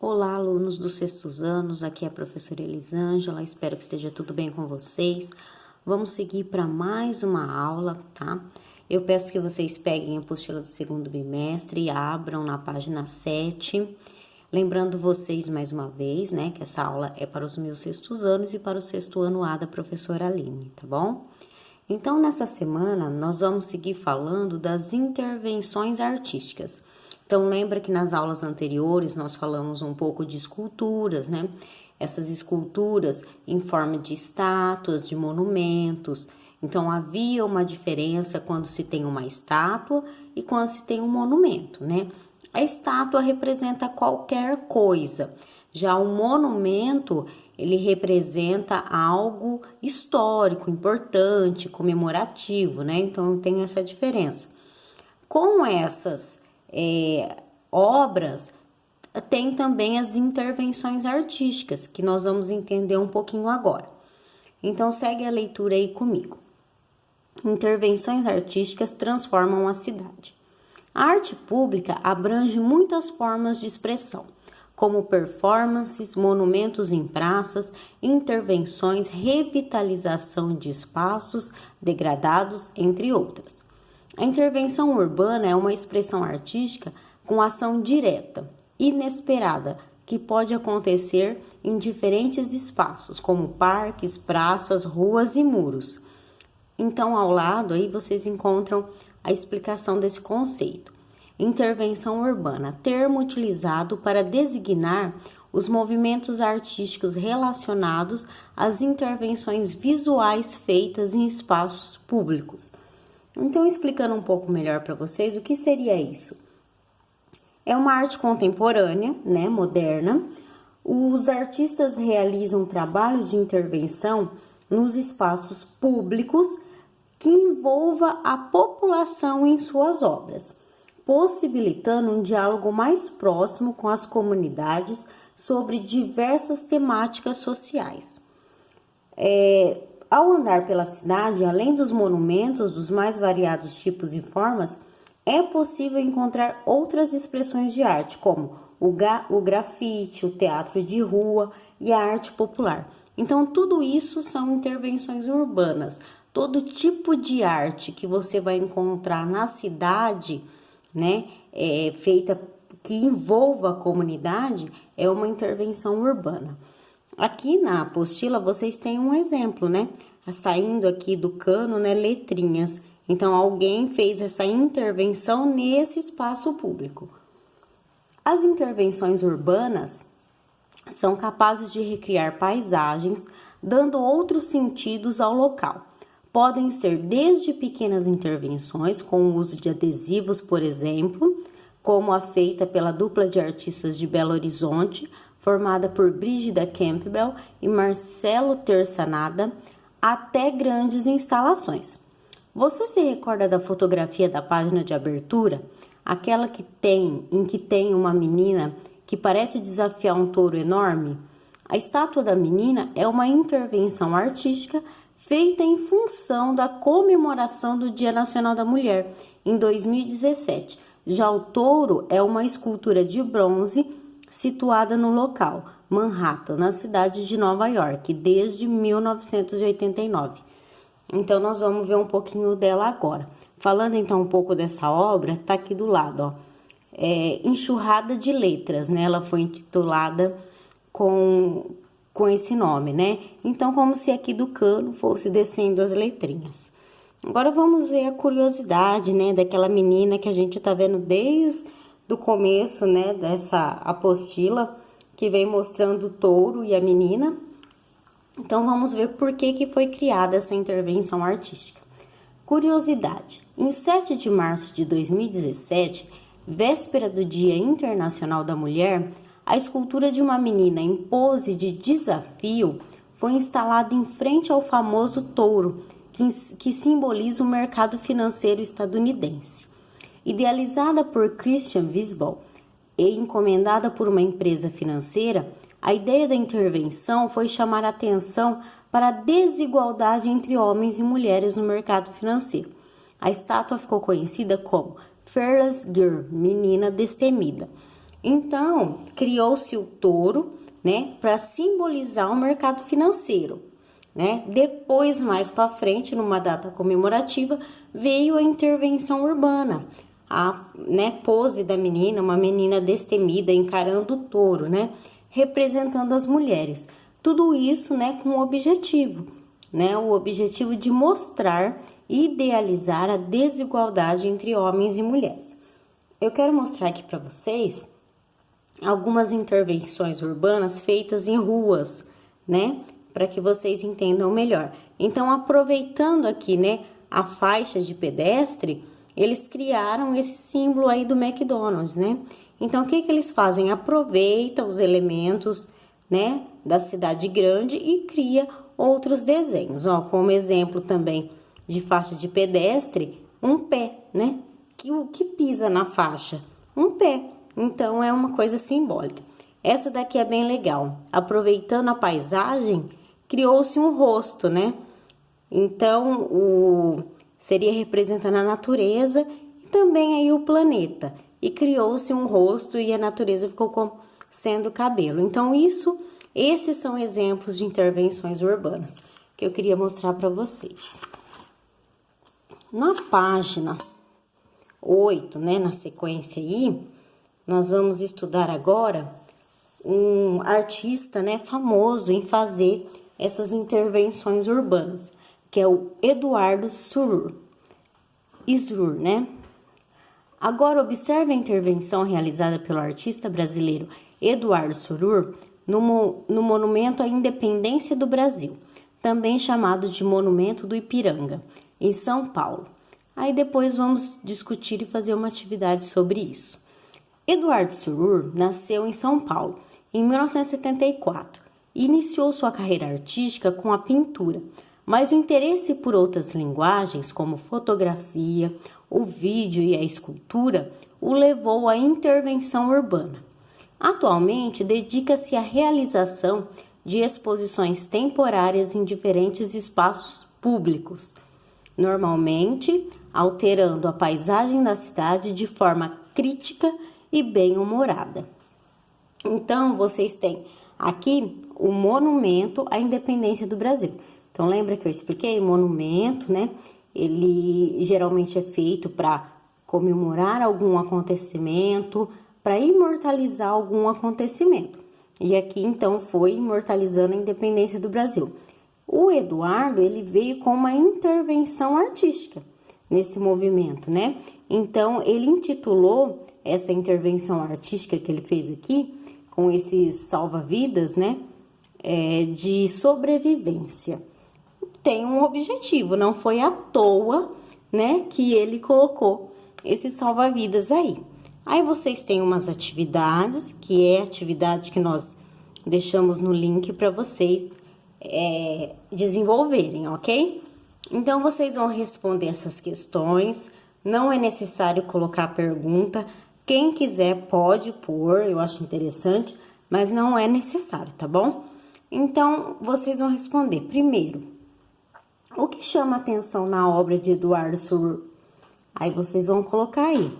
Olá, alunos dos sextos anos, aqui é a professora Elisângela, espero que esteja tudo bem com vocês. Vamos seguir para mais uma aula, tá? Eu peço que vocês peguem a apostila do segundo bimestre e abram na página 7. Lembrando vocês mais uma vez, né, que essa aula é para os meus sextos anos e para o sexto ano A da professora Aline, tá bom? Então, nessa semana, nós vamos seguir falando das intervenções artísticas. Então, lembra que nas aulas anteriores nós falamos um pouco de esculturas, né? Essas esculturas em forma de estátuas, de monumentos. Então, havia uma diferença quando se tem uma estátua e quando se tem um monumento, né? A estátua representa qualquer coisa. Já o monumento, ele representa algo histórico, importante, comemorativo, né? Então, tem essa diferença. Com essas obras, tem também as intervenções artísticas, que nós vamos entender um pouquinho agora. Então, segue a leitura aí comigo. Intervenções artísticas transformam a cidade. A arte pública abrange muitas formas de expressão, como performances, monumentos em praças, intervenções, revitalização de espaços degradados, entre outras. A intervenção urbana é uma expressão artística com ação direta, inesperada, que pode acontecer em diferentes espaços, como parques, praças, ruas e muros. Então, ao lado aí vocês encontram a explicação desse conceito. Intervenção urbana, termo utilizado para designar os movimentos artísticos relacionados às intervenções visuais feitas em espaços públicos. Então, explicando um pouco melhor para vocês, o que seria isso? É uma arte contemporânea, né, moderna. Os artistas realizam trabalhos de intervenção nos espaços públicos que envolva a população em suas obras, possibilitando um diálogo mais próximo com as comunidades sobre diversas temáticas sociais. Ao andar pela cidade, além dos monumentos dos mais variados tipos e formas, é possível encontrar outras expressões de arte, como o grafite, o teatro de rua e a arte popular. Então, tudo isso são intervenções urbanas. Todo tipo de arte que você vai encontrar na cidade, né, feita que envolva a comunidade, é uma intervenção urbana. Aqui na apostila vocês têm um exemplo, né? Saindo aqui do cano, né, letrinhas. Então, alguém fez essa intervenção nesse espaço público. As intervenções urbanas são capazes de recriar paisagens, dando outros sentidos ao local. Podem ser desde pequenas intervenções, com o uso de adesivos, por exemplo, como a feita pela dupla de artistas de Belo Horizonte, formada por Brígida Campbell e Marcelo Terçanada, até grandes instalações. Você se recorda da fotografia da página de abertura? Aquela em que tem uma menina que parece desafiar um touro enorme? A estátua da menina é uma intervenção artística feita em função da comemoração do Dia Nacional da Mulher, em 2017. Já o touro é uma escultura de bronze situada no local, Manhattan, na cidade de Nova York, desde 1989. Então, nós vamos ver um pouquinho dela agora. Falando então um pouco dessa obra, tá aqui do lado, ó. Enxurrada de Letras, né? Ela foi intitulada com esse nome, né? Então, como se aqui do cano fosse descendo as letrinhas. Agora, vamos ver a curiosidade, né? Daquela menina que a gente tá vendo desde do começo, né, dessa apostila, que vem mostrando o touro e a menina. Então, vamos ver por que foi criada essa intervenção artística. Curiosidade: em 7 de março de 2017, véspera do Dia Internacional da Mulher, a escultura de uma menina em pose de desafio foi instalada em frente ao famoso touro, que simboliza o mercado financeiro estadunidense. Idealizada por Christian Wiesel e encomendada por uma empresa financeira, a ideia da intervenção foi chamar a atenção para a desigualdade entre homens e mulheres no mercado financeiro. A estátua ficou conhecida como Fearless Girl, menina destemida. Então, criou-se o touro, né, para simbolizar o mercado financeiro, né? Depois, mais para frente, numa data comemorativa, veio a intervenção urbana, a, né, pose da menina, uma menina destemida encarando o touro, né, representando as mulheres. Tudo isso, né, com o objetivo, né, o objetivo de mostrar e idealizar a desigualdade entre homens e mulheres. Eu quero mostrar aqui para vocês algumas intervenções urbanas feitas em ruas, né, para que vocês entendam melhor. Então, aproveitando aqui, né, a faixa de pedestre, eles criaram esse símbolo aí do McDonald's, né? Então, o que que eles fazem? Aproveita os elementos, né, da cidade grande e cria outros desenhos, ó, como exemplo também de faixa de pedestre, um pé, né? O que pisa na faixa? Um pé. Então, é uma coisa simbólica. Essa daqui é bem legal. Aproveitando a paisagem, criou-se um rosto, né? Então, seria representando a natureza e também aí o planeta. E criou-se um rosto e a natureza ficou sendo cabelo. Então, esses são exemplos de intervenções urbanas que eu queria mostrar para vocês. Na página 8, né, na sequência aí, nós vamos estudar agora um artista, né, famoso em fazer essas intervenções urbanas, que é o Eduardo Surur, né? Agora, observe a intervenção realizada pelo artista brasileiro Eduardo Surur no Monumento à Independência do Brasil, também chamado de Monumento do Ipiranga, em São Paulo. Aí depois vamos discutir e fazer uma atividade sobre isso. Eduardo Surur nasceu em São Paulo em 1974 e iniciou sua carreira artística com a pintura, mas o interesse por outras linguagens, como fotografia, o vídeo e a escultura, o levou à intervenção urbana. Atualmente, dedica-se à realização de exposições temporárias em diferentes espaços públicos, normalmente alterando a paisagem da cidade de forma crítica e bem-humorada. Então, vocês têm aqui o monumento à independência do Brasil. Então, lembra que eu expliquei? Monumento, né? Ele geralmente é feito para comemorar algum acontecimento, para imortalizar algum acontecimento. E aqui, então, foi imortalizando a independência do Brasil. O Eduardo, ele veio com uma intervenção artística nesse movimento, né? Então, ele intitulou essa intervenção artística que ele fez aqui, com esses salva-vidas, né? De sobrevivência. Tem um objetivo, não foi à toa, né, que ele colocou esses salva-vidas aí. Aí vocês têm umas atividades, que é a atividade que nós deixamos no link para vocês desenvolverem, ok? Então, vocês vão responder essas questões, não é necessário colocar pergunta, quem quiser pode pôr, eu acho interessante, mas não é necessário, tá bom? Então, vocês vão responder primeiro, o que chama atenção na obra de Eduardo Surur? Aí vocês vão colocar aí.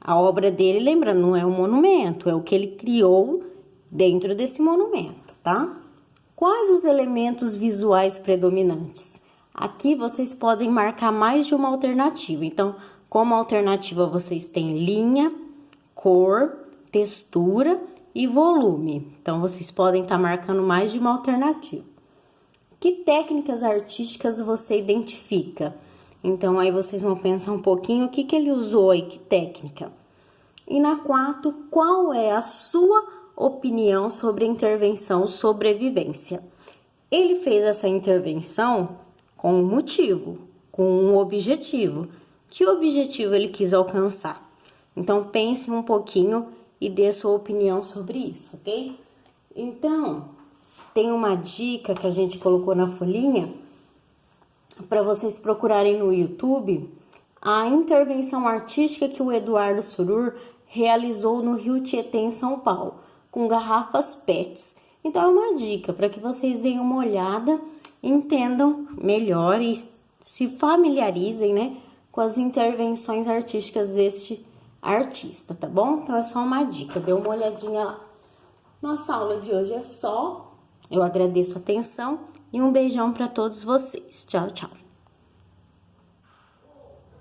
A obra dele, lembrando, não é um monumento, é o que ele criou dentro desse monumento, tá? Quais os elementos visuais predominantes? Aqui vocês podem marcar mais de uma alternativa. Então, como alternativa, vocês têm linha, cor, textura e volume. Então, vocês podem estar marcando mais de uma alternativa. Que técnicas artísticas você identifica? Então, aí vocês vão pensar um pouquinho o que ele usou aí, que técnica. E na 4, qual é a sua opinião sobre a intervenção sobrevivência? Ele fez essa intervenção com um motivo, com um objetivo. Que objetivo ele quis alcançar? Então, pense um pouquinho e dê sua opinião sobre isso, ok? Então, tem uma dica que a gente colocou na folhinha para vocês procurarem no YouTube a intervenção artística que o Eduardo Surur realizou no Rio Tietê, em São Paulo, com garrafas PETs. Então, é uma dica para que vocês deem uma olhada, entendam melhor e se familiarizem, né, com as intervenções artísticas deste artista, tá bom? Então é só uma dica, dê uma olhadinha lá. Nossa aula de hoje é só. Eu agradeço a atenção e um beijão para todos vocês. Tchau, tchau.